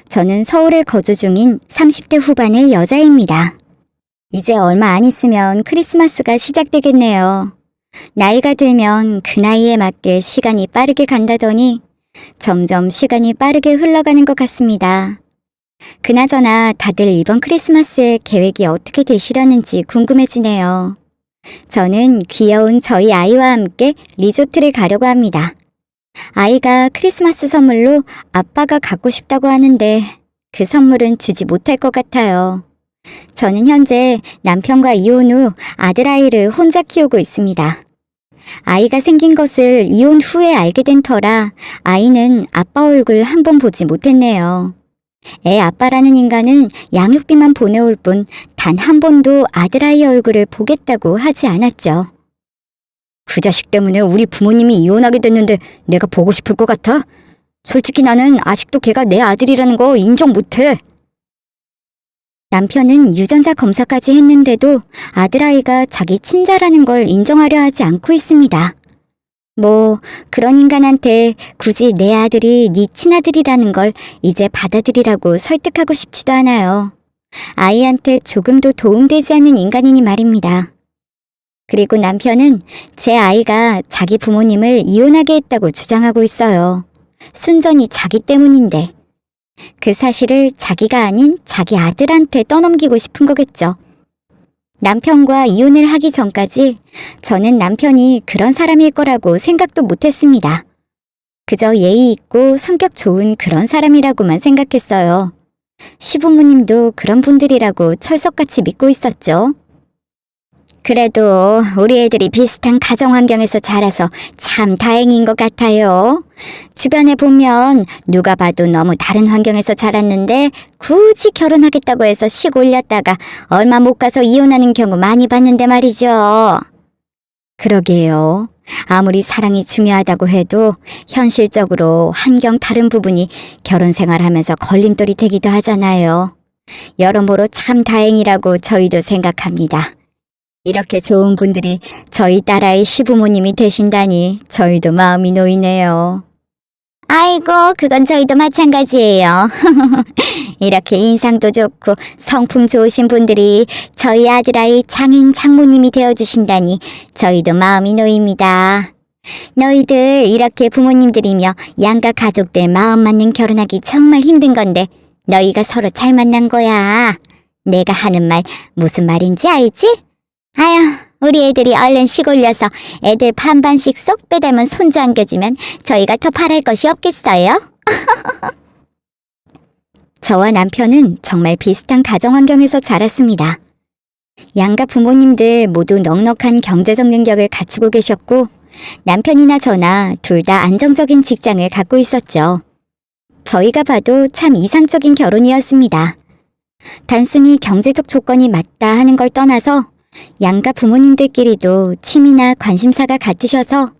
저는 서울에 거주 중인 30대 후반의 여자입니다. 이제 얼마 안 있으면 크리스마스가 시작되겠네요. 나이가 들면 그 나이에 맞게 시간이 빠르게 간다더니 점점 시간이 빠르게 흘러가는 것 같습니다. 그나저나 다들 이번 크리스마스에 계획이 어떻게 되시려는지 궁금해지네요. 저는 귀여운 저희 아이와 함께 리조트를 가려고 합니다. 아이가 크리스마스 선물로 아빠가 갖고 싶다고 하는데 그 선물은 주지 못할 것 같아요. 저는 현재 남편과 이혼 후 아들아이를 혼자 키우고 있습니다. 아이가 생긴 것을 이혼 후에 알게 된 터라 아이는 아빠 얼굴 한 번 보지 못했네요. 애 아빠라는 인간은 양육비만 보내올 뿐 단 한 번도 아들아이 얼굴을 보겠다고 하지 않았죠. 그 자식 때문에 우리 부모님이 이혼하게 됐는데 내가 보고 싶을 것 같아? 솔직히 나는 아직도 걔가 내 아들이라는 거 인정 못해. 남편은 유전자 검사까지 했는데도 아들아이가 자기 친자라는 걸 인정하려 하지 않고 있습니다. 뭐 그런 인간한테 굳이 내 아들이 네 친아들이라는 걸 이제 받아들이라고 설득하고 싶지도 않아요. 아이한테 조금도 도움되지 않는 인간이니 말입니다. 그리고 남편은 제 아이가 자기 부모님을 이혼하게 했다고 주장하고 있어요. 순전히 자기 때문인데. 그 사실을 자기가 아닌 자기 아들한테 떠넘기고 싶은 거겠죠. 남편과 이혼을 하기 전까지 저는 남편이 그런 사람일 거라고 생각도 못했습니다. 그저 예의 있고 성격 좋은 그런 사람이라고만 생각했어요. 시부모님도 그런 분들이라고 철석같이 믿고 있었죠. 그래도 우리 애들이 비슷한 가정 환경에서 자라서 참 다행인 것 같아요. 주변에 보면 누가 봐도 너무 다른 환경에서 자랐는데 굳이 결혼하겠다고 해서 식 올렸다가 얼마 못 가서 이혼하는 경우 많이 봤는데 말이죠. 그러게요. 아무리 사랑이 중요하다고 해도 현실적으로 환경 다른 부분이 결혼 생활하면서 걸림돌이 되기도 하잖아요. 여러모로 참 다행이라고 저희도 생각합니다. 이렇게 좋은 분들이 저희 딸아이 시부모님이 되신다니 저희도 마음이 놓이네요. 아이고, 그건 저희도 마찬가지예요. 이렇게 인상도 좋고 성품 좋으신 분들이 저희 아들아이 장인 장모님이 되어주신다니 저희도 마음이 놓입니다. 너희들 이렇게 부모님들이며 양가 가족들 마음 맞는 결혼하기 정말 힘든 건데 너희가 서로 잘 만난 거야. 내가 하는 말 무슨 말인지 알지? 아휴, 우리 애들이 얼른 식 올려서 애들 반반씩 쏙 빼닮은 손주 안겨주면 저희가 더 바랄 것이 없겠어요? 저와 남편은 정말 비슷한 가정 환경에서 자랐습니다. 양가 부모님들 모두 넉넉한 경제적 능력을 갖추고 계셨고 남편이나 저나 둘 다 안정적인 직장을 갖고 있었죠. 저희가 봐도 참 이상적인 결혼이었습니다. 단순히 경제적 조건이 맞다 하는 걸 떠나서 양가 부모님들끼리도 취미나 관심사가 같으셔서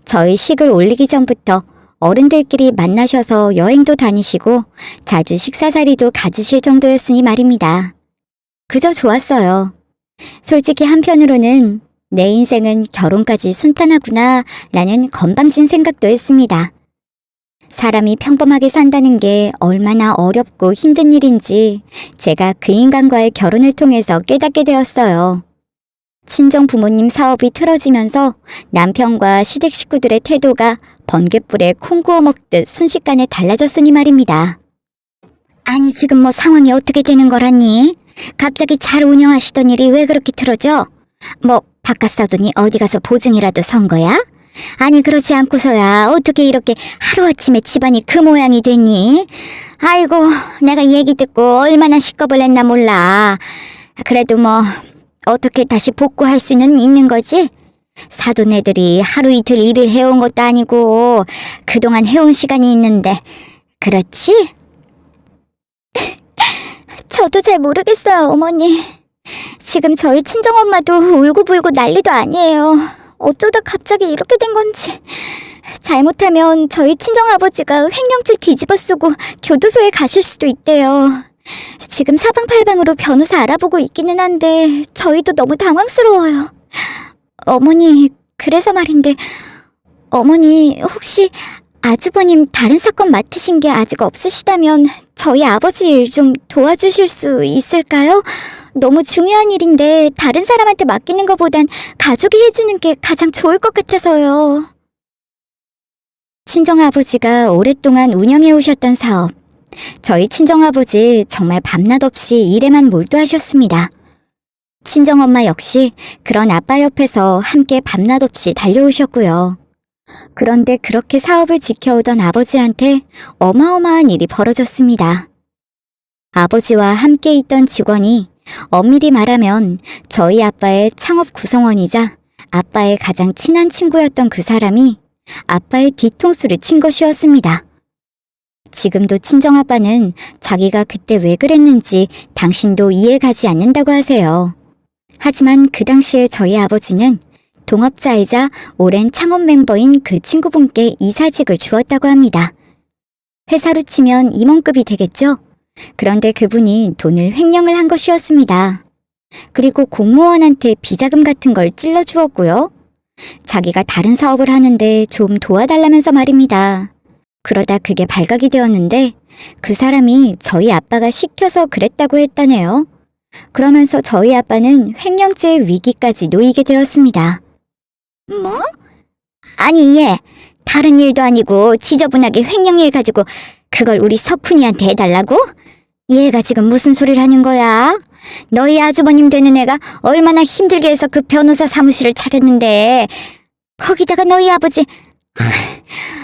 저희 식을 올리기 전부터 어른들끼리 만나셔서 여행도 다니시고 자주 식사 자리도 가지실 정도였으니 말입니다. 그저 좋았어요. 솔직히 한편으로는 내 인생은 결혼까지 순탄하구나 라는 건방진 생각도 했습니다. 사람이 평범하게 산다는 게 얼마나 어렵고 힘든 일인지 제가 그 인간과의 결혼을 통해서 깨닫게 되었어요. 친정 부모님 사업이 틀어지면서 남편과 시댁 식구들의 태도가 번갯불에 콩 구워 먹듯 순식간에 달라졌으니 말입니다. 아니 지금 뭐 상황이 어떻게 되는 거라니? 갑자기 잘 운영하시던 일이 왜 그렇게 틀어져? 뭐 바깥 사돈이 어디 가서 보증이라도 선 거야? 아니 그렇지 않고서야 어떻게 이렇게 하루아침에 집안이 그 모양이 됐니? 아이고 내가 얘기 듣고 얼마나 식겁을 했나 몰라. 그래도 뭐 어떻게 다시 복구할 수는 있는 거지? 사돈 애들이 하루 이틀 일을 해온 것도 아니고 그동안 해온 시간이 있는데 그렇지? 저도 잘 모르겠어요, 어머니. 지금 저희 친정엄마도 울고불고 난리도 아니에요. 어쩌다 갑자기 이렇게 된 건지. 잘못하면 저희 친정아버지가 횡령죄 뒤집어 쓰고 교도소에 가실 수도 있대요. 지금 사방팔방으로 변호사 알아보고 있기는 한데 저희도 너무 당황스러워요. 어머니, 그래서 말인데 어머니 혹시 아주버님 다른 사건 맡으신 게 아직 없으시다면 저희 아버지 일 좀 도와주실 수 있을까요? 너무 중요한 일인데 다른 사람한테 맡기는 것보단 가족이 해주는 게 가장 좋을 것 같아서요. 친정아버지가 오랫동안 운영해 오셨던 사업. 저희 친정아버지 정말 밤낮 없이 일에만 몰두하셨습니다. 친정엄마 역시 그런 아빠 옆에서 함께 밤낮 없이 달려오셨고요. 그런데 그렇게 사업을 지켜오던 아버지한테 어마어마한 일이 벌어졌습니다. 아버지와 함께 있던 직원이 엄밀히 말하면 저희 아빠의 창업 구성원이자 아빠의 가장 친한 친구였던 그 사람이 아빠의 뒤통수를 친 것이었습니다. 지금도 친정아빠는 자기가 그때 왜 그랬는지 당신도 이해가지 않는다고 하세요. 하지만 그 당시에 저희 아버지는 동업자이자 오랜 창업 멤버인 그 친구분께 이사직을 주었다고 합니다. 회사로 치면 임원급이 되겠죠? 그런데 그분이 돈을 횡령을 한 것이었습니다. 그리고 공무원한테 비자금 같은 걸 찔러주었고요. 자기가 다른 사업을 하는데 좀 도와달라면서 말입니다. 그러다 그게 발각이 되었는데 그 사람이 저희 아빠가 시켜서 그랬다고 했다네요. 그러면서 저희 아빠는 횡령죄의 위기까지 놓이게 되었습니다. 뭐? 아니 얘 다른 일도 아니고 지저분하게 횡령일 가지고 그걸 우리 석훈이한테 해달라고? 얘가 지금 무슨 소리를 하는 거야? 너희 아주버님 되는 애가 얼마나 힘들게 해서 그 변호사 사무실을 차렸는데 거기다가 너희 아버지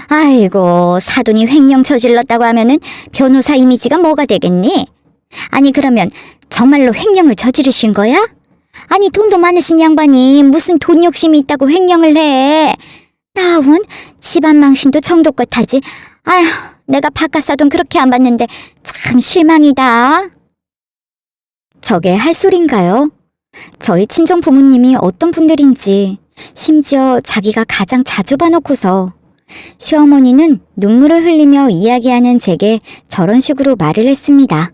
아이고 사돈이 횡령 저질렀다고 하면은 변호사 이미지가 뭐가 되겠니? 아니 그러면 정말로 횡령을 저지르신 거야? 아니 돈도 많으신 양반이 무슨 돈 욕심이 있다고 횡령을 해? 나원 집안 망신도 정도껏 하지. 아휴 내가 바깥 사돈 그렇게 안 봤는데 참 실망이다. 저게 할 소린가요? 저희 친정 부모님이 어떤 분들인지 심지어 자기가 가장 자주 봐놓고서 시어머니는 눈물을 흘리며 이야기하는 제게 저런 식으로 말을 했습니다.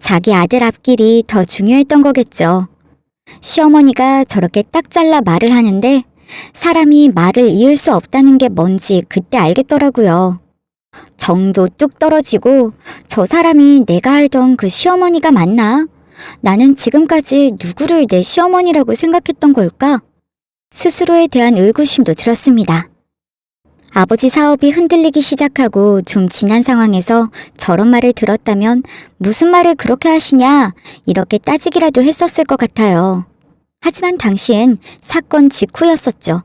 자기 아들 앞길이 더 중요했던 거겠죠. 시어머니가 저렇게 딱 잘라 말을 하는데 사람이 말을 이을 수 없다는 게 뭔지 그때 알겠더라고요. 정도 뚝 떨어지고 저 사람이 내가 알던 그 시어머니가 맞나? 나는 지금까지 누구를 내 시어머니라고 생각했던 걸까? 스스로에 대한 의구심도 들었습니다. 아버지 사업이 흔들리기 시작하고 좀 지난 상황에서 저런 말을 들었다면 무슨 말을 그렇게 하시냐 이렇게 따지기라도 했었을 것 같아요. 하지만 당시엔 사건 직후였었죠.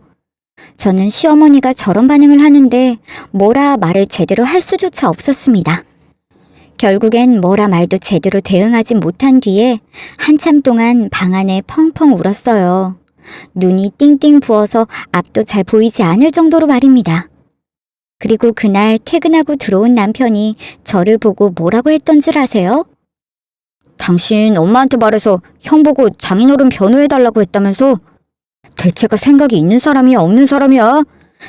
저는 시어머니가 저런 반응을 하는데 뭐라 말을 제대로 할 수조차 없었습니다. 결국엔 뭐라 말도 제대로 대응하지 못한 뒤에 한참 동안 방 안에 펑펑 울었어요. 눈이 띵띵 부어서 앞도 잘 보이지 않을 정도로 말입니다. 그리고 그날 퇴근하고 들어온 남편이 저를 보고 뭐라고 했던 줄 아세요? 당신 엄마한테 말해서 형 보고 장인어른 변호해달라고 했다면서? 대체가 생각이 있는 사람이야 없는 사람이야?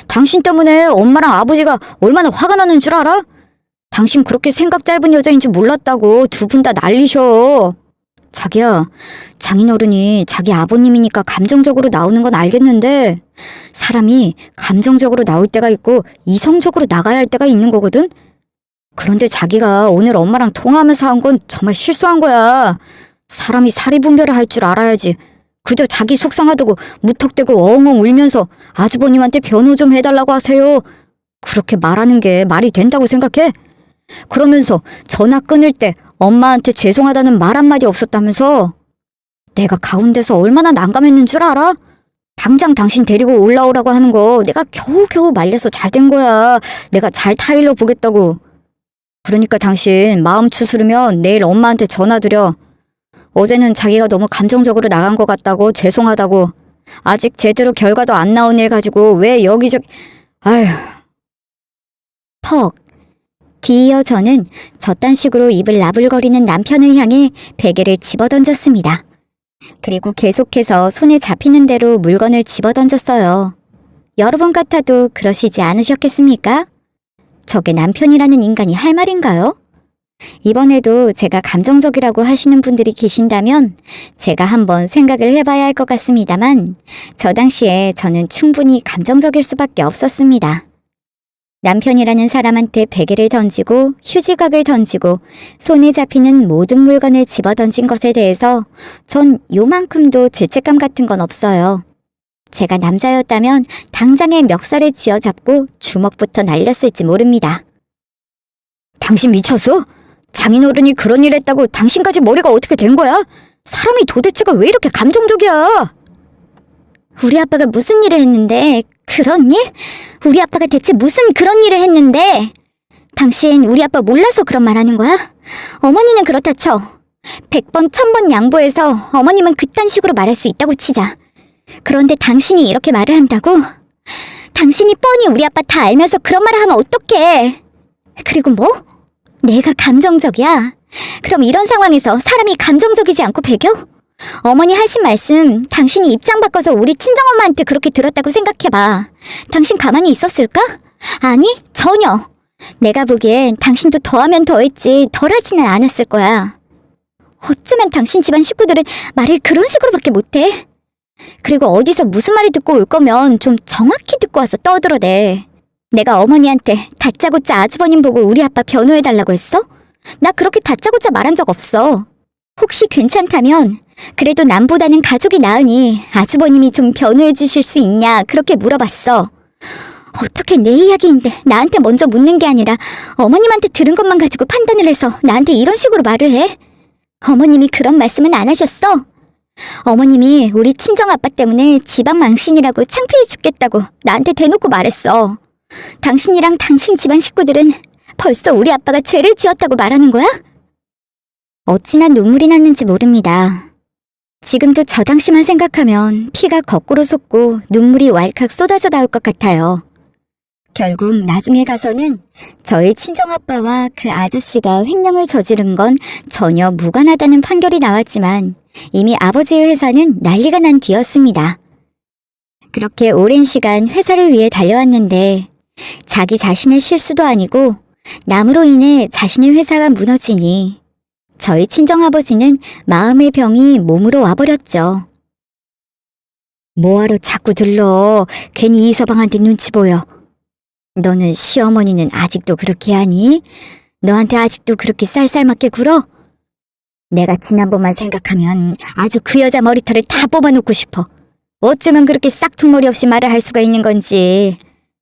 당신 때문에 엄마랑 아버지가 얼마나 화가 나는 줄 알아? 당신 그렇게 생각 짧은 여자인 줄 몰랐다고 두 분 다 난리셔. 자기야, 장인어른이 자기 아버님이니까 감정적으로 나오는 건 알겠는데 사람이 감정적으로 나올 때가 있고 이성적으로 나가야 할 때가 있는 거거든? 그런데 자기가 오늘 엄마랑 통화하면서 한 건 정말 실수한 거야. 사람이 사리분별을 할 줄 알아야지. 그저 자기 속상하다고 무턱대고 엉엉 울면서 아주버님한테 변호 좀 해달라고 하세요. 그렇게 말하는 게 말이 된다고 생각해? 그러면서 전화 끊을 때 엄마한테 죄송하다는 말 한마디 없었다면서? 내가 가운데서 얼마나 난감했는 줄 알아? 당장 당신 데리고 올라오라고 하는 거 내가 겨우겨우 말려서 잘 된 거야. 내가 잘 타일러 보겠다고. 그러니까 당신 마음 추스르면 내일 엄마한테 전화드려. 어제는 자기가 너무 감정적으로 나간 것 같다고 죄송하다고. 아직 제대로 결과도 안 나온 일 가지고 왜 여기저기. 아휴. 퍽. 뒤이어 저는 저딴 식으로 입을 나불거리는 남편을 향해 베개를 집어던졌습니다. 그리고 계속해서 손에 잡히는 대로 물건을 집어던졌어요. 여러분 같아도 그러시지 않으셨겠습니까? 저게 남편이라는 인간이 할 말인가요? 이번에도 제가 감정적이라고 하시는 분들이 계신다면 제가 한번 생각을 해봐야 할 것 같습니다만 저 당시에 저는 충분히 감정적일 수밖에 없었습니다. 남편이라는 사람한테 베개를 던지고 휴지각을 던지고 손에 잡히는 모든 물건을 집어던진 것에 대해서 전 요만큼도 죄책감 같은 건 없어요. 제가 남자였다면 당장에 멱살을 쥐어잡고 주먹부터 날렸을지 모릅니다. 당신 미쳤어? 장인어른이 그런 일 했다고 당신까지 머리가 어떻게 된 거야? 사람이 도대체가 왜 이렇게 감정적이야? 우리 아빠가 무슨 일을 했는데? 그런 일? 우리 아빠가 대체 무슨 그런 일을 했는데? 당신 우리 아빠 몰라서 그런 말 하는 거야? 어머니는 그렇다 쳐. 100번 1000번 양보해서 어머님은 그딴 식으로 말할 수 있다고 치자. 그런데 당신이 이렇게 말을 한다고? 당신이 뻔히 우리 아빠 다 알면서 그런 말을 하면 어떡해? 그리고 뭐? 내가 감정적이야? 그럼 이런 상황에서 사람이 감정적이지 않고 배겨? 어머니 하신 말씀 당신이 입장 바꿔서 우리 친정엄마한테 그렇게 들었다고 생각해봐. 당신 가만히 있었을까? 아니, 전혀. 내가 보기엔 당신도 더하면 더했지 덜하지는 않았을 거야. 어쩌면 당신 집안 식구들은 말을 그런 식으로밖에 못해? 그리고 어디서 무슨 말을 듣고 올 거면 좀 정확히 듣고 와서 떠들어대. 내가 어머니한테 다짜고짜 아주버님 보고 우리 아빠 변호해달라고 했어? 나 그렇게 다짜고짜 말한 적 없어. 혹시 괜찮다면 그래도 남보다는 가족이 나으니 아주버님이 좀 변호해 주실 수 있냐 그렇게 물어봤어. 어떻게 내 이야기인데 나한테 먼저 묻는 게 아니라 어머님한테 들은 것만 가지고 판단을 해서 나한테 이런 식으로 말을 해? 어머님이 그런 말씀은 안 하셨어? 어머님이 우리 친정아빠 때문에 집안 망신이라고 창피해 죽겠다고 나한테 대놓고 말했어. 당신이랑 당신 집안 식구들은 벌써 우리 아빠가 죄를 지었다고 말하는 거야? 어찌나 눈물이 났는지 모릅니다. 지금도 저 당시만 생각하면 피가 거꾸로 솟고 눈물이 왈칵 쏟아져 나올 것 같아요. 결국 나중에 가서는 저희 친정아빠와 그 아저씨가 횡령을 저지른 건 전혀 무관하다는 판결이 나왔지만 이미 아버지의 회사는 난리가 난 뒤였습니다. 그렇게 오랜 시간 회사를 위해 달려왔는데 자기 자신의 실수도 아니고 남으로 인해 자신의 회사가 무너지니 저희 친정아버지는 마음의 병이 몸으로 와버렸죠. 뭐하러 자꾸 들러. 괜히 이서방한테 눈치 보여. 너는 시어머니는 아직도 그렇게 하니? 너한테 아직도 그렇게 쌀쌀맞게 굴어? 내가 지난번만 생각하면 아주 그 여자 머리털을 다 뽑아놓고 싶어. 어쩌면 그렇게 싹퉁머리 없이 말을 할 수가 있는 건지.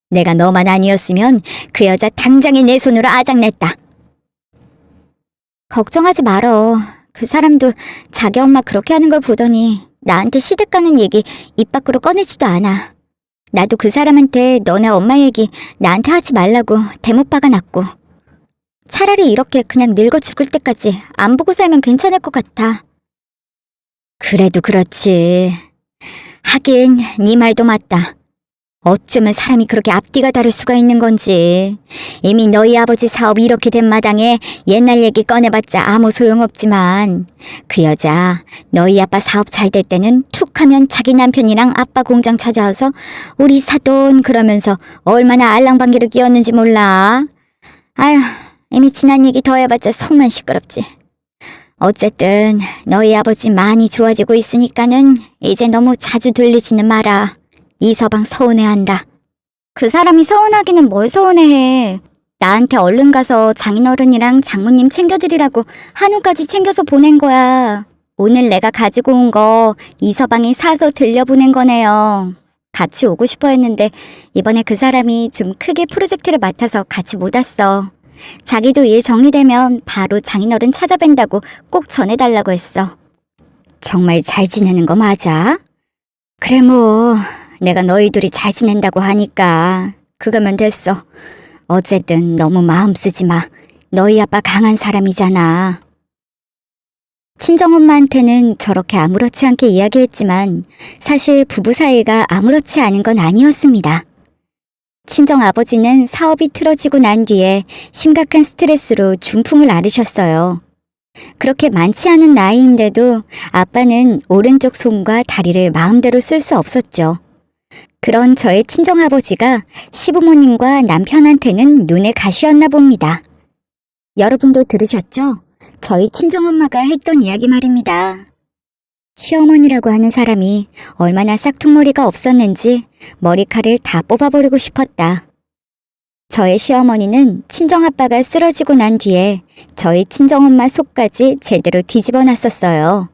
내가 너만 아니었으면 그 여자 당장에 내 손으로 아작냈다. 걱정하지 말어. 그 사람도 자기 엄마 그렇게 하는 걸 보더니 나한테 시댁 가는 얘기 입 밖으로 꺼내지도 않아. 나도 그 사람한테 너네 엄마 얘기 나한테 하지 말라고 대못 박아놨고. 차라리 이렇게 그냥 늙어 죽을 때까지 안 보고 살면 괜찮을 것 같아. 그래도 그렇지. 하긴 네 말도 맞다. 어쩌면 사람이 그렇게 앞뒤가 다를 수가 있는 건지. 이미 너희 아버지 사업이 이렇게 된 마당에 옛날 얘기 꺼내봤자 아무 소용없지만 그 여자 너희 아빠 사업 잘 될 때는 툭 하면 자기 남편이랑 아빠 공장 찾아와서 우리 사돈 그러면서 얼마나 알랑방귀를 끼웠는지 몰라. 아휴, 이미 지난 얘기 더 해봤자 속만 시끄럽지. 어쨌든 너희 아버지 많이 좋아지고 있으니까는 이제 너무 자주 들리지는 마라. 이서방 서운해한다. 그 사람이 서운하기는 뭘 서운해해. 나한테 얼른 가서 장인어른이랑 장모님 챙겨드리라고 한우까지 챙겨서 보낸 거야. 오늘 내가 가지고 온 거 이서방이 사서 들려보낸 거네요. 같이 오고 싶어 했는데 이번에 그 사람이 좀 크게 프로젝트를 맡아서 같이 못 왔어. 자기도 일 정리되면 바로 장인어른 찾아뵌다고 꼭 전해달라고 했어. 정말 잘 지내는 거 맞아? 그래 뭐 내가 너희 둘이 잘 지낸다고 하니까 그거면 됐어. 어쨌든 너무 마음 쓰지 마. 너희 아빠 강한 사람이잖아. 친정엄마한테는 저렇게 아무렇지 않게 이야기했지만 사실 부부 사이가 아무렇지 않은 건 아니었습니다. 친정아버지는 사업이 틀어지고 난 뒤에 심각한 스트레스로 중풍을 앓으셨어요. 그렇게 많지 않은 나이인데도 아빠는 오른쪽 손과 다리를 마음대로 쓸 수 없었죠. 그런 저의 친정아버지가 시부모님과 남편한테는 눈의 가시였나 봅니다. 여러분도 들으셨죠? 저희 친정엄마가 했던 이야기 말입니다. 시어머니라고 하는 사람이 얼마나 싹퉁머리가 없었는지 머리칼을 다 뽑아버리고 싶었다. 저의 시어머니는 친정아빠가 쓰러지고 난 뒤에 저희 친정엄마 속까지 제대로 뒤집어 놨었어요.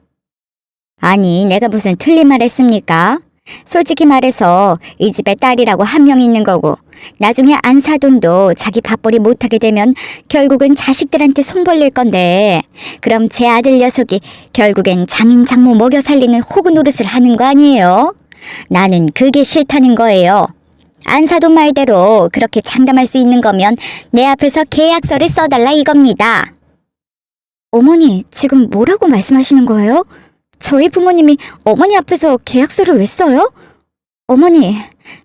아니, 내가 무슨 틀린 말 했습니까? 솔직히 말해서 이 집에 딸이라고 한 명 있는 거고 나중에 안 사돈도 자기 밥벌이 못하게 되면 결국은 자식들한테 손 벌릴 건데 그럼 제 아들 녀석이 결국엔 장인 장모 먹여 살리는 호구 노릇을 하는 거 아니에요? 나는 그게 싫다는 거예요. 안 사돈 말대로 그렇게 장담할 수 있는 거면 내 앞에서 계약서를 써달라 이겁니다. 어머니, 지금 뭐라고 말씀하시는 거예요? 저희 부모님이 어머니 앞에서 계약서를 왜 써요? 어머니,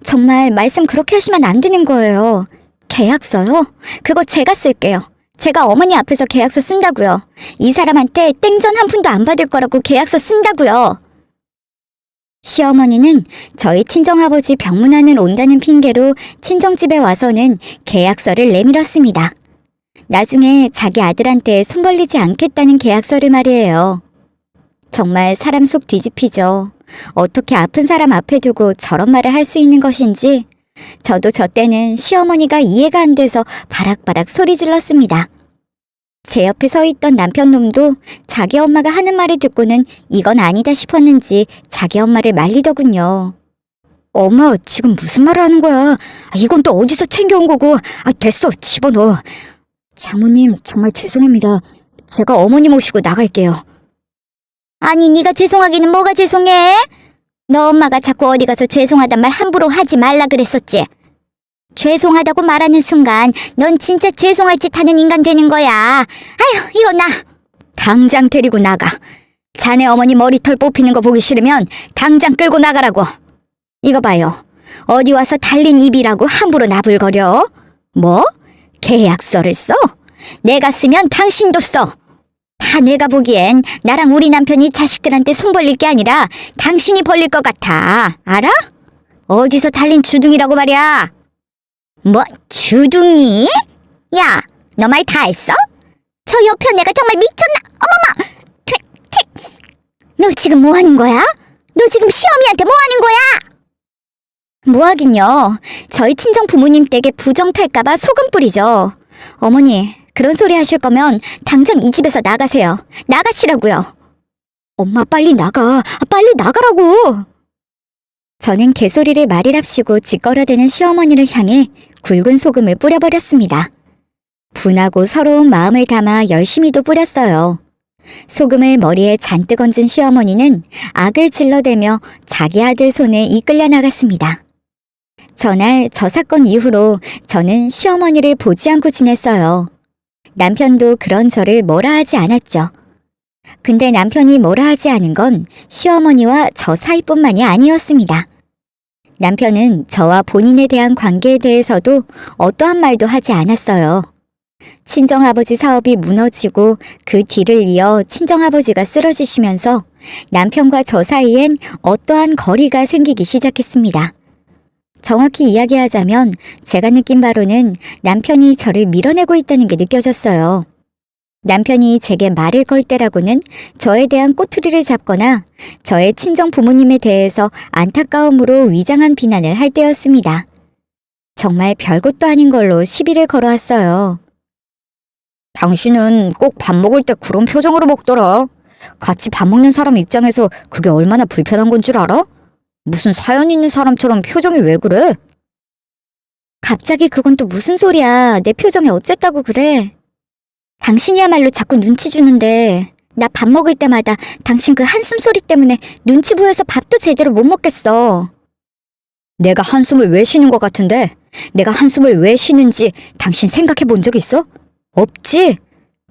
정말 말씀 그렇게 하시면 안 되는 거예요. 계약서요? 그거 제가 쓸게요. 제가 어머니 앞에서 계약서 쓴다고요. 이 사람한테 땡전 한 푼도 안 받을 거라고 계약서 쓴다고요. 시어머니는 저희 친정아버지 병문안을 온다는 핑계로 친정집에 와서는 계약서를 내밀었습니다. 나중에 자기 아들한테 손 벌리지 않겠다는 계약서를 말이에요. 정말 사람 속 뒤집히죠. 어떻게 아픈 사람 앞에 두고 저런 말을 할 수 있는 것인지 저도 저 때는 시어머니가 이해가 안 돼서 바락바락 소리 질렀습니다. 제 옆에 서 있던 남편 놈도 자기 엄마가 하는 말을 듣고는 이건 아니다 싶었는지 자기 엄마를 말리더군요. 엄마, 지금 무슨 말을 하는 거야? 이건 또 어디서 챙겨온 거고. 됐어, 집어넣어. 장모님, 정말 죄송합니다. 제가 어머니 모시고 나갈게요. 아니, 네가 죄송하기는 뭐가 죄송해? 너 엄마가 자꾸 어디 가서 죄송하단 말 함부로 하지 말라 그랬었지? 죄송하다고 말하는 순간 넌 진짜 죄송할 짓 하는 인간 되는 거야. 아휴, 이거 나. 당장 데리고 나가. 자네 어머니 머리털 뽑히는 거 보기 싫으면 당장 끌고 나가라고. 이거 봐요. 어디 와서 달린 입이라고 함부로 나불거려? 뭐? 계약서를 써? 내가 쓰면 당신도 써. 다 내가 보기엔 나랑 우리 남편이 자식들한테 손 벌릴 게 아니라 당신이 벌릴 것 같아. 알아? 어디서 달린 주둥이라고 말이야. 뭐, 주둥이? 야, 너 말 다 했어? 저 옆에 내가 정말 미쳤나? 어머머! 너 지금 뭐 하는 거야? 너 지금 시어미한테 뭐 하는 거야? 뭐 하긴요. 저희 친정 부모님 댁에 부정 탈까봐 소금 뿌리죠. 어머니, 그런 소리 하실 거면 당장 이 집에서 나가세요. 나가시라고요. 엄마, 빨리 나가. 빨리 나가라고. 저는 개소리를 말이랍시고 짓거려대는 시어머니를 향해 굵은 소금을 뿌려버렸습니다. 분하고 서러운 마음을 담아 열심히도 뿌렸어요. 소금을 머리에 잔뜩 얹은 시어머니는 악을 질러대며 자기 아들 손에 이끌려 나갔습니다. 전날 저 사건 이후로 저는 시어머니를 보지 않고 지냈어요. 남편도 그런 저를 뭐라 하지 않았죠. 근데 남편이 뭐라 하지 않은 건 시어머니와 저 사이뿐만이 아니었습니다. 남편은 저와 본인에 대한 관계에 대해서도 어떠한 말도 하지 않았어요. 친정아버지 사업이 무너지고 그 뒤를 이어 친정아버지가 쓰러지시면서 남편과 저 사이엔 어떠한 거리가 생기기 시작했습니다. 정확히 이야기하자면 제가 느낀 바로는 남편이 저를 밀어내고 있다는 게 느껴졌어요. 남편이 제게 말을 걸 때라고는 저에 대한 꼬투리를 잡거나 저의 친정 부모님에 대해서 안타까움으로 위장한 비난을 할 때였습니다. 정말 별것도 아닌 걸로 시비를 걸어왔어요. 당신은 꼭 밥 먹을 때 그런 표정으로 먹더라. 같이 밥 먹는 사람 입장에서 그게 얼마나 불편한 건 줄 알아? 무슨 사연 있는 사람처럼 표정이 왜 그래? 갑자기 그건 또 무슨 소리야. 내 표정이 어쨌다고 그래. 당신이야말로 자꾸 눈치 주는데 나 밥 먹을 때마다 당신 그 한숨 소리 때문에 눈치 보여서 밥도 제대로 못 먹겠어. 내가 한숨을 왜 쉬는 것 같은데? 내가 한숨을 왜 쉬는지 당신 생각해 본 적 있어? 없지?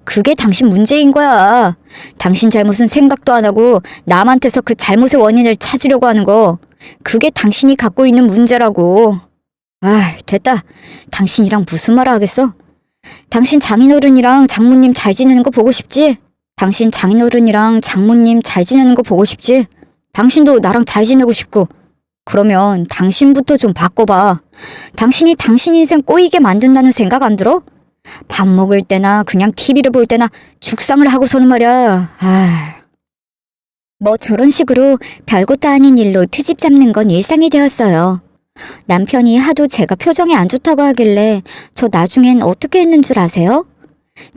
그게 당신 문제인 거야. 당신 잘못은 생각도 안 하고 남한테서 그 잘못의 원인을 찾으려고 하는 거. 그게 당신이 갖고 있는 문제라고. 됐다. 당신이랑 무슨 말을 하겠어? 당신 장인어른이랑 장모님 잘 지내는 거 보고 싶지? 당신 장인어른이랑 장모님 잘 지내는 거 보고 싶지? 당신도 나랑 잘 지내고 싶고. 그러면 당신부터 좀 바꿔봐. 당신이 당신 인생 꼬이게 만든다는 생각 안 들어? 밥 먹을 때나 그냥 TV를 볼 때나 죽상을 하고서는 말이야. 뭐 저런 식으로 별것도 아닌 일로 트집 잡는 건 일상이 되었어요. 남편이 하도 제가 표정이 안 좋다고 하길래 저 나중엔 어떻게 했는 줄 아세요?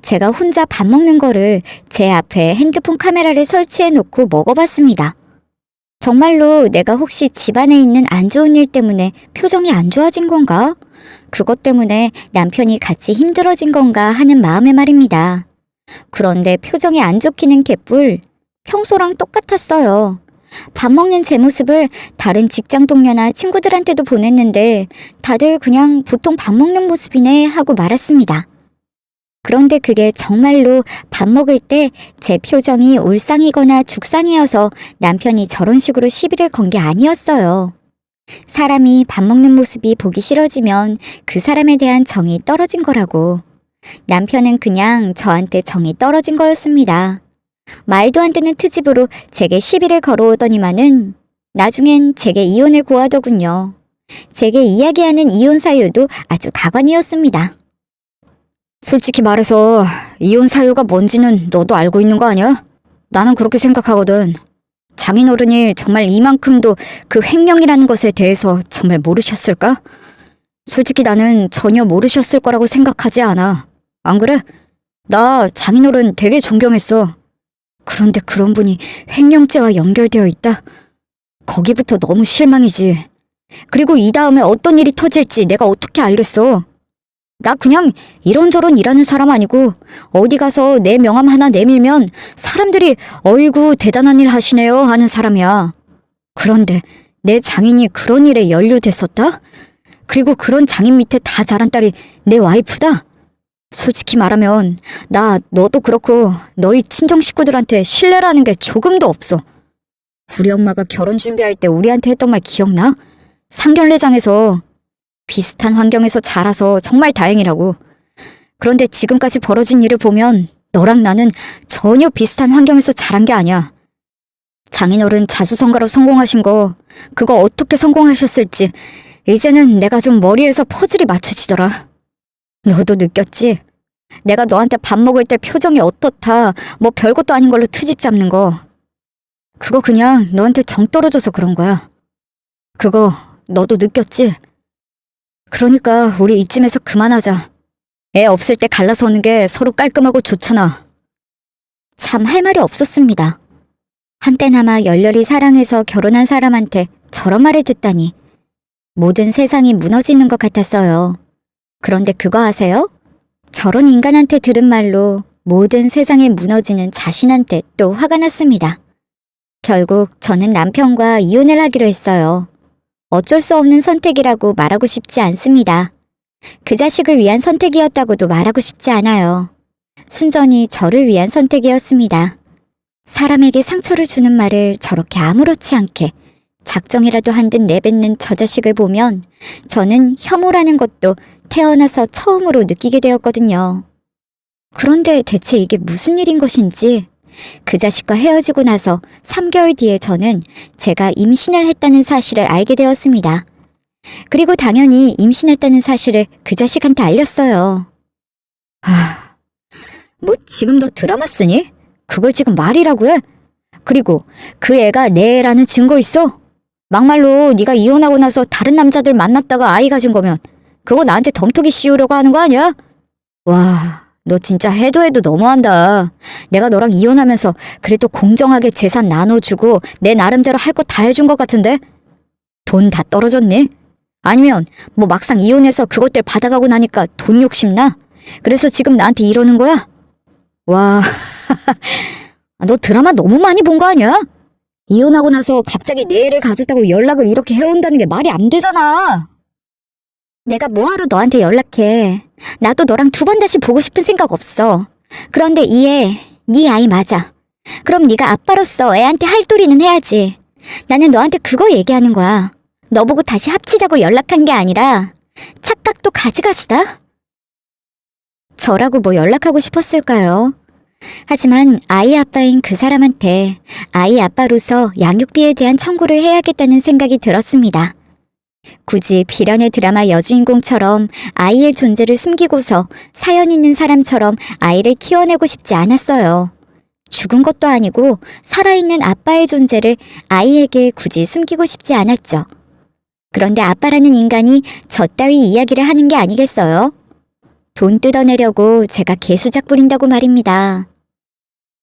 제가 혼자 밥 먹는 거를 제 앞에 핸드폰 카메라를 설치해 놓고 먹어봤습니다. 정말로 내가 혹시 집안에 있는 안 좋은 일 때문에 표정이 안 좋아진 건가? 그것 때문에 남편이 같이 힘들어진 건가 하는 마음의 말입니다. 그런데 표정이 안 좋기는 개뿔. 평소랑 똑같았어요. 밥 먹는 제 모습을 다른 직장 동료나 친구들한테도 보냈는데 다들 그냥 보통 밥 먹는 모습이네 하고 말았습니다. 그런데 그게 정말로 밥 먹을 때 제 표정이 울상이거나 죽상이어서 남편이 저런 식으로 시비를 건 게 아니었어요. 사람이 밥 먹는 모습이 보기 싫어지면 그 사람에 대한 정이 떨어진 거라고. 남편은 그냥 저한테 정이 떨어진 거였습니다. 말도 안 되는 트집으로 제게 시비를 걸어오더니만은 나중엔 제게 이혼을 고하더군요. 제게 이야기하는 이혼 사유도 아주 가관이었습니다. 솔직히 말해서 이혼 사유가 뭔지는 너도 알고 있는 거 아니야? 나는 그렇게 생각하거든. 장인어른이 정말 이만큼도 그 횡령이라는 것에 대해서 정말 모르셨을까? 솔직히 나는 전혀 모르셨을 거라고 생각하지 않아. 안 그래? 나 장인어른 되게 존경했어. 그런데 그런 분이 횡령죄와 연결되어 있다? 거기부터 너무 실망이지. 그리고 이 다음에 어떤 일이 터질지 내가 어떻게 알겠어. 나 그냥 이런저런 일하는 사람 아니고 어디 가서 내 명함 하나 내밀면 사람들이 어이구 대단한 일 하시네요 하는 사람이야. 그런데 내 장인이 그런 일에 연루됐었다? 그리고 그런 장인 밑에 다 자란 딸이 내 와이프다? 솔직히 말하면 나 너도 그렇고 너희 친정 식구들한테 신뢰라는 게 조금도 없어. 우리 엄마가 결혼 준비할 때 우리한테 했던 말 기억나? 상견례장에서 비슷한 환경에서 자라서 정말 다행이라고. 그런데 지금까지 벌어진 일을 보면 너랑 나는 전혀 비슷한 환경에서 자란 게 아니야. 장인어른 자수성가로 성공하신 거 그거 어떻게 성공하셨을지 이제는 내가 좀 머리에서 퍼즐이 맞춰지더라. 너도 느꼈지? 내가 너한테 밥 먹을 때 표정이 어떻다 뭐 별것도 아닌 걸로 트집 잡는 거. 그거 그냥 너한테 정 떨어져서 그런 거야. 그거 너도 느꼈지? 그러니까 우리 이쯤에서 그만하자. 애 없을 때 갈라서 오는 게 서로 깔끔하고 좋잖아. 참 할 말이 없었습니다. 한때나마 열렬히 사랑해서 결혼한 사람한테 저런 말을 듣다니. 모든 세상이 무너지는 것 같았어요. 그런데 그거 아세요? 저런 인간한테 들은 말로 모든 세상이 무너지는 자신한테 또 화가 났습니다. 결국 저는 남편과 이혼을 하기로 했어요. 어쩔 수 없는 선택이라고 말하고 싶지 않습니다. 그 자식을 위한 선택이었다고도 말하고 싶지 않아요. 순전히 저를 위한 선택이었습니다. 사람에게 상처를 주는 말을 저렇게 아무렇지 않게 작정이라도 한 듯 내뱉는 저 자식을 보면 저는 혐오라는 것도 태어나서 처음으로 느끼게 되었거든요. 그런데 대체 이게 무슨 일인 것인지 그 자식과 헤어지고 나서 3개월 뒤에 저는 제가 임신을 했다는 사실을 알게 되었습니다. 그리고 당연히 임신했다는 사실을 그 자식한테 알렸어요. 뭐 지금 너 드라마 쓰니? 그걸 지금 말이라고 해? 그리고 그 애가 내 애라는 증거 있어? 막말로 네가 이혼하고 나서 다른 남자들 만났다가 아이 가진 거면 그거 나한테 덤터기 씌우려고 하는 거 아니야? 와, 너 진짜 해도 해도 너무한다. 내가 너랑 이혼하면서 그래도 공정하게 재산 나눠주고 내 나름대로 할 거 다 해준 것 같은데? 돈 다 떨어졌니? 아니면 뭐 막상 이혼해서 그것들 받아가고 나니까 돈 욕심나? 그래서 지금 나한테 이러는 거야? 와, 너 드라마 너무 많이 본 거 아니야? 이혼하고 나서 갑자기 내 애를 가졌다고 연락을 이렇게 해온다는 게 말이 안 되잖아. 내가 뭐하러 너한테 연락해. 나도 너랑 2번 다시 보고 싶은 생각 없어. 그런데 이 애, 네 아이 맞아. 그럼 네가 아빠로서 애한테 할 도리는 해야지. 나는 너한테 그거 얘기하는 거야. 너 보고 다시 합치자고 연락한 게 아니라 착각도 가지가지다. 저라고 뭐 연락하고 싶었을까요? 하지만 아이 아빠인 그 사람한테 아이 아빠로서 양육비에 대한 청구를 해야겠다는 생각이 들었습니다. 굳이 비련의 드라마 여주인공처럼 아이의 존재를 숨기고서 사연 있는 사람처럼 아이를 키워내고 싶지 않았어요. 죽은 것도 아니고 살아있는 아빠의 존재를 아이에게 굳이 숨기고 싶지 않았죠. 그런데 아빠라는 인간이 저 따위 이야기를 하는 게 아니겠어요? 돈 뜯어내려고 제가 개수작 부린다고 말입니다.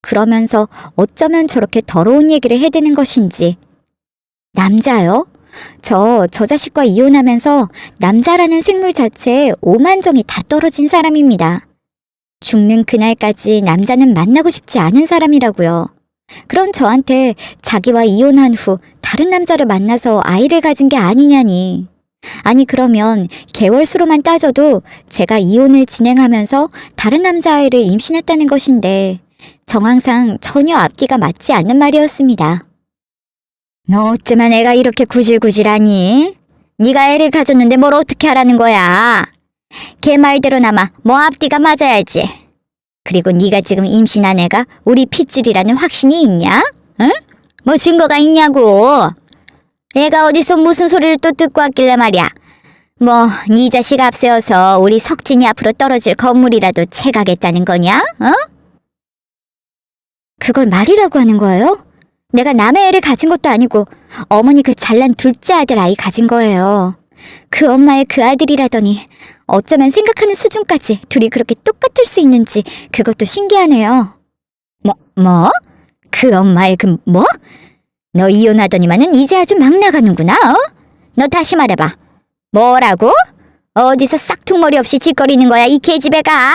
그러면서 어쩌면 저렇게 더러운 얘기를 해대는 것인지. 남자요? 저 자식과 이혼하면서 남자라는 생물 자체에 오만정이 다 떨어진 사람입니다. 죽는 그날까지 남자는 만나고 싶지 않은 사람이라고요. 그런 저한테 자기와 이혼한 후 다른 남자를 만나서 아이를 가진 게 아니냐니. 아니 그러면 개월수로만 따져도 제가 이혼을 진행하면서 다른 남자아이를 임신했다는 것인데 정황상 전혀 앞뒤가 맞지 않는 말이었습니다. 너 어쩌면 애가 이렇게 구질구질하니? 네가 애를 가졌는데 뭘 어떻게 하라는 거야? 걔 말대로나마 뭐 앞뒤가 맞아야지. 그리고 네가 지금 임신한 애가 우리 핏줄이라는 확신이 있냐? 응? 뭐 증거가 있냐고. 애가 어디서 무슨 소리를 또 듣고 왔길래 말이야. 뭐 네 자식 앞세워서 우리 석진이 앞으로 떨어질 건물이라도 채가겠다는 거냐? 어? 그걸 말이라고 하는 거예요? 내가 남의 애를 가진 것도 아니고 어머니 그 잘난 둘째 아들 아이 가진 거예요. 그 엄마의 그 아들이라더니 어쩌면 생각하는 수준까지 둘이 그렇게 똑같을 수 있는지 그것도 신기하네요. 뭐? 그 엄마의 그 뭐? 너 이혼하더니만은 이제 아주 막 나가는구나, 어? 너 다시 말해봐. 뭐라고? 어디서 싹퉁머리 없이 짓거리는 거야, 이 계집애가?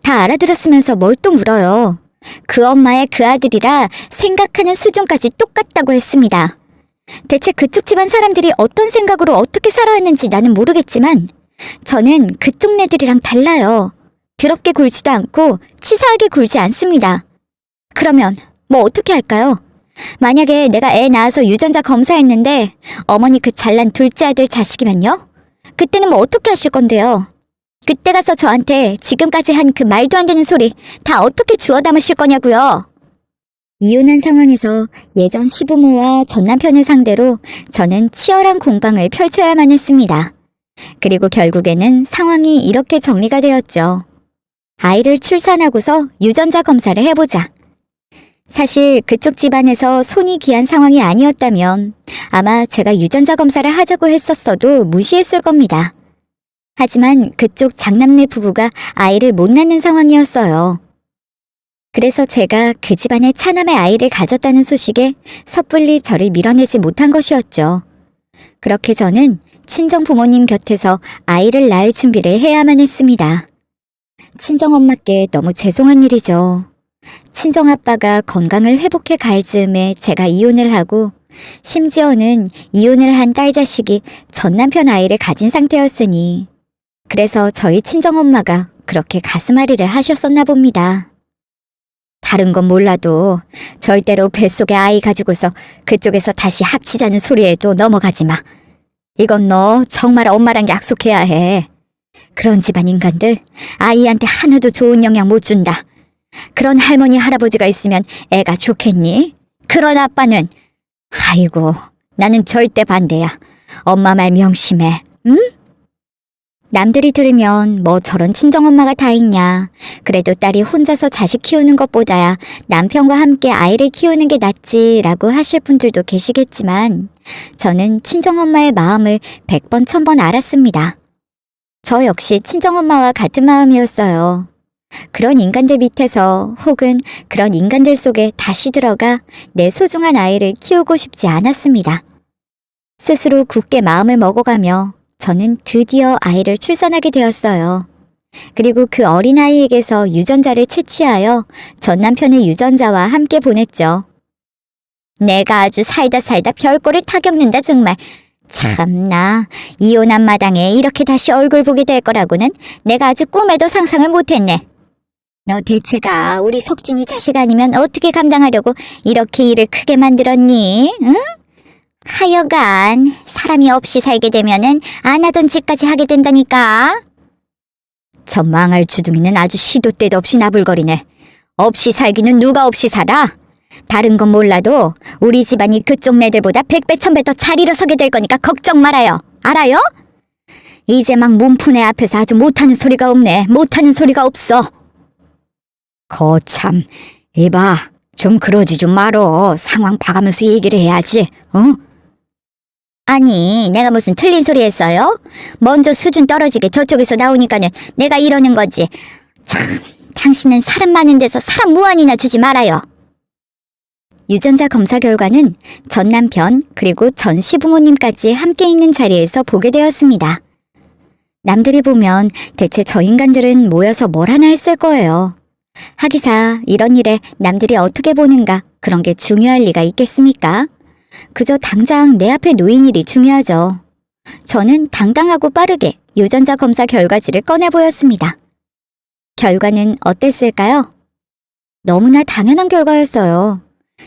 다 알아들었으면서 뭘 또 물어요. 그 엄마의 그 아들이라 생각하는 수준까지 똑같다고 했습니다. 대체 그쪽 집안 사람들이 어떤 생각으로 어떻게 살아왔는지 나는 모르겠지만 저는 그쪽 네들이랑 달라요. 더럽게 굴지도 않고 치사하게 굴지 않습니다. 그러면 뭐 어떻게 할까요? 만약에 내가 애 낳아서 유전자 검사했는데 어머니 그 잘난 둘째 아들 자식이면요? 그때는 뭐 어떻게 하실 건데요? 그때 가서 저한테 지금까지 한 그 말도 안 되는 소리 다 어떻게 주워 담으실 거냐고요? 이혼한 상황에서 예전 시부모와 전 남편을 상대로 저는 치열한 공방을 펼쳐야만 했습니다. 그리고 결국에는 상황이 이렇게 정리가 되었죠. 아이를 출산하고서 유전자 검사를 해보자. 사실 그쪽 집안에서 손이 귀한 상황이 아니었다면 아마 제가 유전자 검사를 하자고 했었어도 무시했을 겁니다. 하지만 그쪽 장남내 부부가 아이를 못 낳는 상황이었어요. 그래서 제가 그 집안의 차남의 아이를 가졌다는 소식에 섣불리 저를 밀어내지 못한 것이었죠. 그렇게 저는 친정 부모님 곁에서 아이를 낳을 준비를 해야만 했습니다. 친정엄마께 너무 죄송한 일이죠. 친정아빠가 건강을 회복해 갈 즈음에 제가 이혼을 하고 심지어는 이혼을 한 딸 자식이 전 남편 아이를 가진 상태였으니 그래서 저희 친정엄마가 그렇게 가슴앓이를 하셨었나 봅니다. 다른 건 몰라도 절대로 뱃속에 아이 가지고서 그쪽에서 다시 합치자는 소리에도 넘어가지 마. 이건 너 정말 엄마랑 약속해야 해. 그런 집안 인간들 아이한테 하나도 좋은 영향 못 준다. 그런 할머니 할아버지가 있으면 애가 좋겠니? 그런 아빠는 아이고 나는 절대 반대야. 엄마 말 명심해. 응? 남들이 들으면 뭐 저런 친정엄마가 다 있냐. 그래도 딸이 혼자서 자식 키우는 것보다야 남편과 함께 아이를 키우는 게 낫지라고 하실 분들도 계시겠지만 저는 친정엄마의 마음을 100번 1000번 알았습니다. 저 역시 친정엄마와 같은 마음이었어요. 그런 인간들 밑에서 혹은 그런 인간들 속에 다시 들어가 내 소중한 아이를 키우고 싶지 않았습니다. 스스로 굳게 마음을 먹어가며 저는 드디어 아이를 출산하게 되었어요. 그리고 그 어린아이에게서 유전자를 채취하여 전 남편의 유전자와 함께 보냈죠. 내가 아주 살다 별꼴을 다 겪는다 정말. 참나 이혼한 마당에 이렇게 다시 얼굴 보게 될 거라고는 내가 아주 꿈에도 상상을 못했네. 너 대체가 우리 석진이 자식 아니면 어떻게 감당하려고 이렇게 일을 크게 만들었니? 응? 하여간 사람이 없이 살게 되면은 안 하던 짓까지 하게 된다니까. 저 망할 주둥이는 아주 시도 때도 없이 나불거리네. 없이 살기는 누가 없이 살아? 다른 건 몰라도 우리 집안이 그쪽 애들보다 100배 1000배 더 잘 일어서게 될 거니까 걱정 말아요. 알아요? 이제 막 몸푸네 앞에서 아주 못하는 소리가 없네. 못하는 소리가 없어. 거참 이봐 좀 그러지 좀 말어. 상황 봐가면서 얘기를 해야지. 어? 아니, 내가 무슨 틀린 소리 했어요? 먼저 수준 떨어지게 저쪽에서 나오니까는 내가 이러는 거지. 참, 당신은 사람 많은 데서 사람 무한이나 주지 말아요. 유전자 검사 결과는 전 남편 그리고 전 시부모님까지 함께 있는 자리에서 보게 되었습니다. 남들이 보면 대체 저 인간들은 모여서 뭘 하나 했을 거예요. 하기사 이런 일에 남들이 어떻게 보는가 그런 게 중요할 리가 있겠습니까? 그저 당장 내 앞에 놓인 일이 중요하죠. 저는 당당하고 빠르게 유전자 검사 결과지를 꺼내 보였습니다. 결과는 어땠을까요? 너무나 당연한 결과였어요.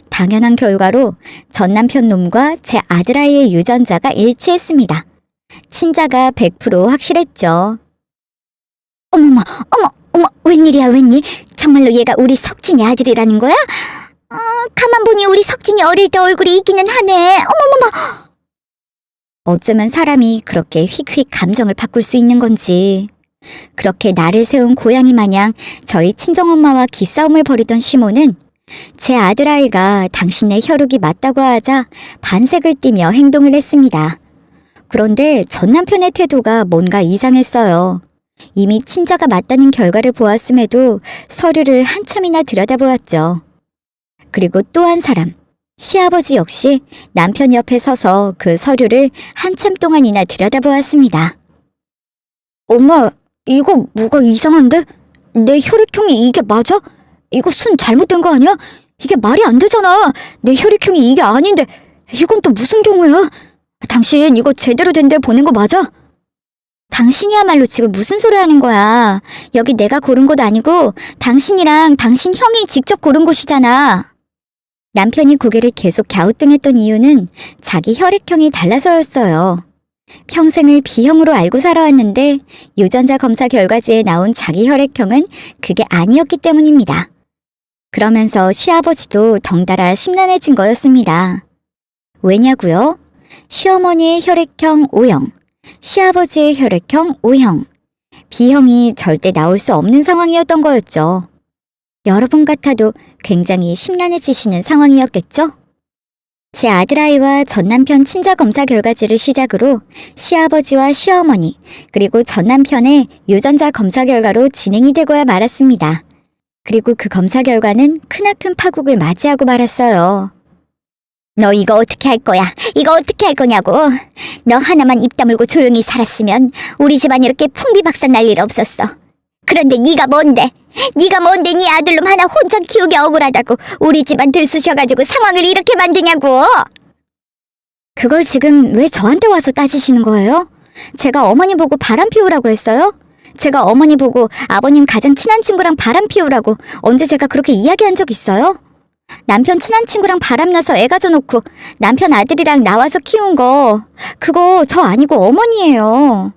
당연한 결과로 전 남편 놈과 제 아들아이의 유전자가 일치했습니다. 친자가 100% 확실했죠. 어머머, 어머, 웬일이야, 웬일? 정말로 얘가 우리 석진이 아들이라는 거야? 가만 보니 우리 석진이 어릴 때 얼굴이 있기는 하네. 어머머머. 어쩌면 사람이 그렇게 휙휙 감정을 바꿀 수 있는 건지. 그렇게 나를 세운 고양이 마냥 저희 친정엄마와 기싸움을 벌이던 시모는 제 아들아이가 당신의 혈육이 맞다고 하자 반색을 띠며 행동을 했습니다. 그런데 전 남편의 태도가 뭔가 이상했어요. 이미 친자가 맞다는 결과를 보았음에도 서류를 한참이나 들여다보았죠. 그리고 또 한 사람, 시아버지 역시 남편 옆에 서서 그 서류를 한참 동안이나 들여다보았습니다. 엄마, 이거 뭐가 이상한데? 내 혈액형이 이게 맞아? 이거 순 잘못된 거 아니야? 이게 말이 안 되잖아. 내 혈액형이 이게 아닌데 이건 또 무슨 경우야? 당신 이거 제대로 된 데 보낸 거 맞아? 당신이야말로 지금 무슨 소리 하는 거야. 여기 내가 고른 곳 아니고 당신이랑 당신 형이 직접 고른 곳이잖아. 남편이 고개를 계속 갸우뚱했던 이유는 자기 혈액형이 달라서였어요. 평생을 B형으로 알고 살아왔는데 유전자 검사 결과지에 나온 자기 혈액형은 그게 아니었기 때문입니다. 그러면서 시아버지도 덩달아 심란해진 거였습니다. 왜냐고요? 시어머니의 혈액형 O형, 시아버지의 혈액형 O형, B형이 절대 나올 수 없는 상황이었던 거였죠. 여러분 같아도 굉장히 심란해지시는 상황이었겠죠? 제 아들아이와 전 남편 친자 검사 결과지를 시작으로 시아버지와 시어머니 그리고 전 남편의 유전자 검사 결과로 진행이 되고야 말았습니다. 그리고 그 검사 결과는 크나큰 파국을 맞이하고 말았어요. 너 이거 어떻게 할 거야? 이거 어떻게 할 거냐고. 너 하나만 입 다물고 조용히 살았으면 우리 집안 이렇게 풍비박산 날 일 없었어. 그런데 네가 뭔데? 네가 뭔데 네 아들놈 하나 혼자 키우기 억울하다고 우리 집안 들쑤셔가지고 상황을 이렇게 만드냐고. 그걸 지금 왜 저한테 와서 따지시는 거예요? 제가 어머니 보고 바람 피우라고 했어요? 제가 어머니 보고 아버님 가장 친한 친구랑 바람 피우라고 언제 제가 그렇게 이야기한 적 있어요? 남편 친한 친구랑 바람나서 애 가져놓고 남편 아들이랑 나와서 키운 거 그거 저 아니고 어머니예요.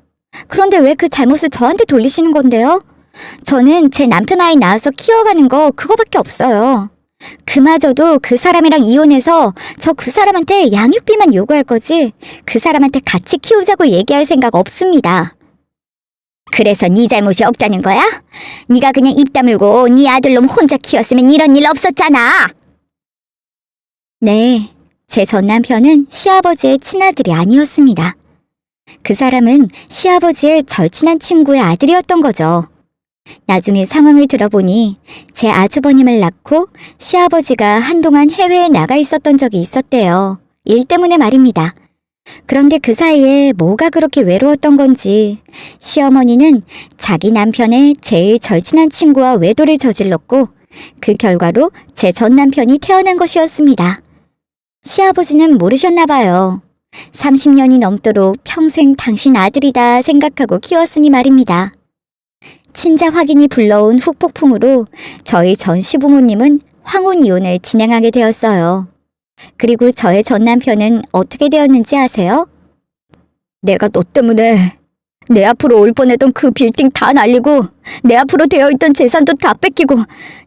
그런데 왜 그 잘못을 저한테 돌리시는 건데요? 저는 제 남편 아이 낳아서 키워가는 거 그거밖에 없어요. 그마저도 그 사람이랑 이혼해서 저 그 사람한테 양육비만 요구할 거지 그 사람한테 같이 키우자고 얘기할 생각 없습니다. 그래서 네 잘못이 없다는 거야? 네가 그냥 입 다물고 네 아들놈 혼자 키웠으면 이런 일 없었잖아. 네, 제 전 남편은 시아버지의 친아들이 아니었습니다. 그 사람은 시아버지의 절친한 친구의 아들이었던 거죠. 나중에 상황을 들어보니 제 아주버님을 낳고 시아버지가 한동안 해외에 나가 있었던 적이 있었대요. 일 때문에 말입니다. 그런데 그 사이에 뭐가 그렇게 외로웠던 건지 시어머니는 자기 남편의 제일 절친한 친구와 외도를 저질렀고 그 결과로 제 전 남편이 태어난 것이었습니다. 시아버지는 모르셨나 봐요. 30년이 넘도록 평생 당신 아들이다 생각하고 키웠으니 말입니다. 친자 확인이 불러온 후폭풍으로 저희 전 시부모님은 황혼 이혼을 진행하게 되었어요. 그리고 저의 전 남편은 어떻게 되었는지 아세요? 내가 너 때문에 내 앞으로 올 뻔했던 그 빌딩 다 날리고 내 앞으로 되어있던 재산도 다 뺏기고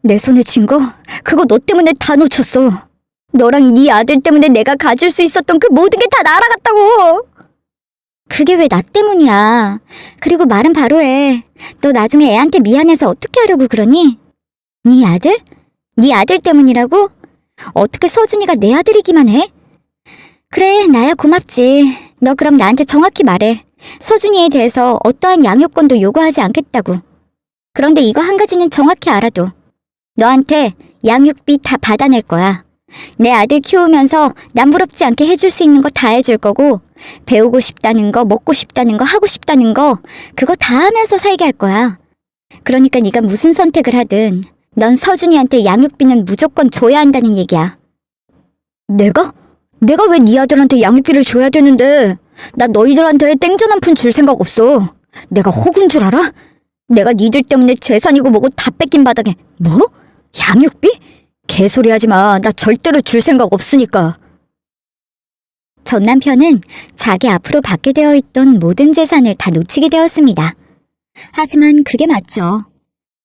내 손에 쥔 거 그거 너 때문에 다 놓쳤어. 너랑 네 아들 때문에 내가 가질 수 있었던 그 모든 게 다 날아갔다고. 그게 왜 나 때문이야. 그리고 말은 바로 해. 너 나중에 애한테 미안해서 어떻게 하려고 그러니? 네 아들? 네 아들 때문이라고? 어떻게 서준이가 내 아들이기만 해? 그래, 나야 고맙지. 너 그럼 나한테 정확히 말해. 서준이에 대해서 어떠한 양육권도 요구하지 않겠다고. 그런데 이거 한 가지는 정확히 알아도. 너한테 양육비 다 받아낼 거야. 내 아들 키우면서 남부럽지 않게 해줄 수 있는 거 다 해줄 거고, 배우고 싶다는 거, 먹고 싶다는 거, 하고 싶다는 거, 그거 다 하면서 살게 할 거야. 그러니까 네가 무슨 선택을 하든 넌 서준이한테 양육비는 무조건 줘야 한다는 얘기야. 내가? 내가 왜 네 아들한테 양육비를 줘야 되는데? 나 너희들한테 땡전 한 푼 줄 생각 없어. 내가 호구인 줄 알아? 내가 니들 때문에 재산이고 뭐고 다 뺏긴 바닥에 뭐? 양육비? 개소리 하지 마. 나 절대로 줄 생각 없으니까. 전 남편은 자기 앞으로 받게 되어 있던 모든 재산을 다 놓치게 되었습니다. 하지만 그게 맞죠.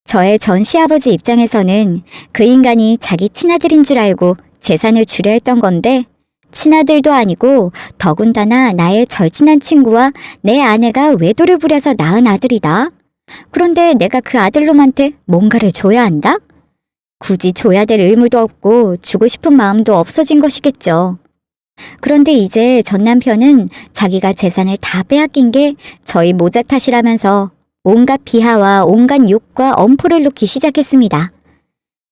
저의 전 시아버지 입장에서는 그 인간이 자기 친아들인 줄 알고 재산을 주려 했던 건데, 친아들도 아니고 더군다나 나의 절친한 친구와 내 아내가 외도를 부려서 낳은 아들이다. 그런데 내가 그 아들놈한테 뭔가를 줘야 한다? 굳이 줘야 될 의무도 없고 주고 싶은 마음도 없어진 것이겠죠. 그런데 이제 전 남편은 자기가 재산을 다 빼앗긴 게 저희 모자 탓이라면서 온갖 비하와 온갖 욕과 엄포를 놓기 시작했습니다.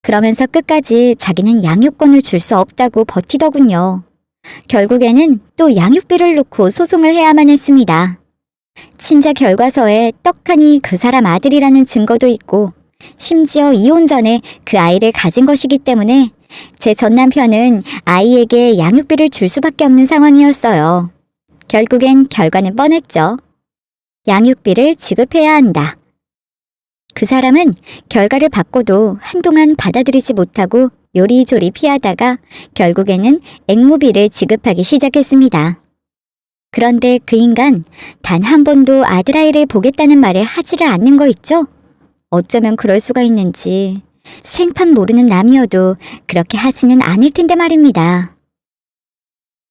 그러면서 끝까지 자기는 양육권을 줄 수 없다고 버티더군요. 결국에는 또 양육비를 놓고 소송을 해야만 했습니다. 친자 결과서에 떡하니 그 사람 아들이라는 증거도 있고, 심지어 이혼 전에 그 아이를 가진 것이기 때문에 제 전 남편은 아이에게 양육비를 줄 수밖에 없는 상황이었어요. 결국엔 결과는 뻔했죠. 양육비를 지급해야 한다. 그 사람은 결과를 받고도 한동안 받아들이지 못하고 요리조리 피하다가 결국에는 앵무비를 지급하기 시작했습니다. 그런데 그 인간 단 한 번도 아들아이를 보겠다는 말을 하지를 않는 거 있죠? 어쩌면 그럴 수가 있는지 생판 모르는 남이어도 그렇게 하지는 않을 텐데 말입니다.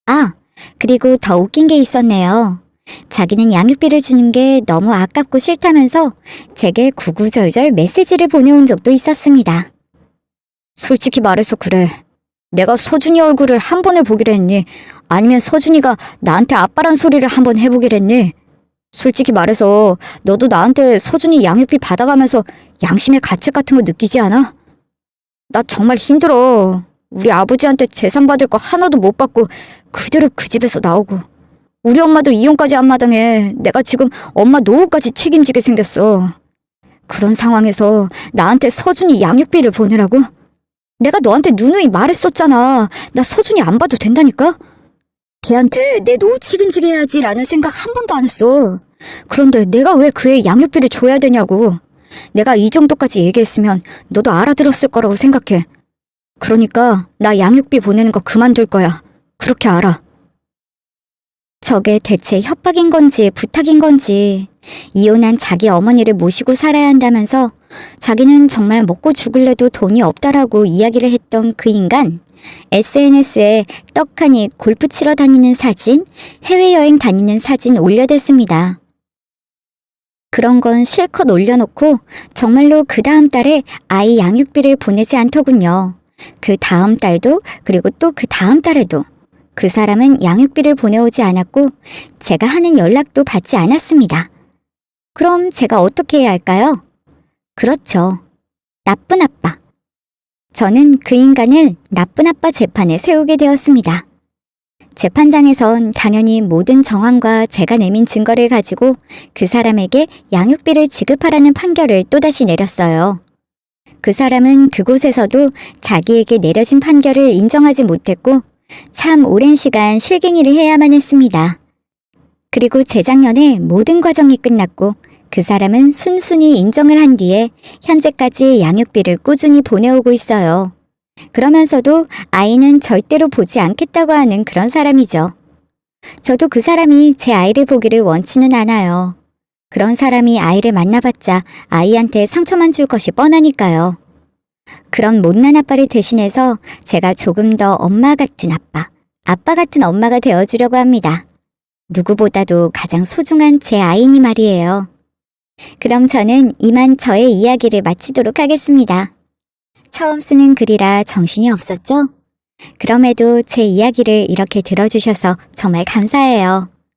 아, 그리고 더 웃긴 게 있었네요. 자기는 양육비를 주는 게 너무 아깝고 싫다면서 제게 구구절절 메시지를 보내온 적도 있었습니다. 솔직히 말해서 그래. 내가 서준이 얼굴을 한 번을 보기로 했니? 아니면 서준이가 나한테 아빠란 소리를 한 번 해보기로 했니? 솔직히 말해서 너도 나한테 서준이 양육비 받아가면서 양심의 가책 같은 거 느끼지 않아? 나 정말 힘들어. 우리 아버지한테 재산 받을 거 하나도 못 받고 그대로 그 집에서 나오고, 우리 엄마도 이혼까지 한 마당에 내가 지금 엄마 노후까지 책임지게 생겼어. 그런 상황에서 나한테 서준이 양육비를 보내라고? 내가 너한테 누누이 말했었잖아. 나 서준이 안 봐도 된다니까? 걔한테 내 노후 책임지게 해야지 라는 생각 한 번도 안 했어. 그런데 내가 왜 그의 양육비를 줘야 되냐고. 내가 이 정도까지 얘기했으면 너도 알아들었을 거라고 생각해. 그러니까 나 양육비 보내는 거 그만둘 거야. 그렇게 알아. 저게 대체 협박인 건지 부탁인 건지, 이혼한 자기 어머니를 모시고 살아야 한다면서 자기는 정말 먹고 죽을래도 돈이 없다라고 이야기를 했던 그 인간, SNS에 떡하니 골프 치러 다니는 사진, 해외여행 다니는 사진 올려댔습니다. 그런 건 실컷 올려놓고 정말로 그 다음 달에 아이 양육비를 보내지 않더군요. 그 다음 달도, 그리고 또 그 다음 달에도 그 사람은 양육비를 보내오지 않았고 제가 하는 연락도 받지 않았습니다. 그럼 제가 어떻게 해야 할까요? 그렇죠. 나쁜 아빠. 저는 그 인간을 나쁜 아빠 재판에 세우게 되었습니다. 재판장에선 당연히 모든 정황과 제가 내민 증거를 가지고 그 사람에게 양육비를 지급하라는 판결을 또다시 내렸어요. 그 사람은 그곳에서도 자기에게 내려진 판결을 인정하지 못했고 참 오랜 시간 실갱이를 해야만 했습니다. 그리고 재작년에 모든 과정이 끝났고 그 사람은 순순히 인정을 한 뒤에 현재까지 양육비를 꾸준히 보내오고 있어요. 그러면서도 아이는 절대로 보지 않겠다고 하는 그런 사람이죠. 저도 그 사람이 제 아이를 보기를 원치는 않아요. 그런 사람이 아이를 만나봤자 아이한테 상처만 줄 것이 뻔하니까요. 그런 못난 아빠를 대신해서 제가 조금 더 엄마 같은 아빠 같은 엄마가 되어주려고 합니다. 누구보다도 가장 소중한 제 아이니 말이에요. 그럼 저는 이만 저의 이야기를 마치도록 하겠습니다. 처음 쓰는 글이라 정신이 없었죠? 그럼에도 제 이야기를 이렇게 들어주셔서 정말 감사해요.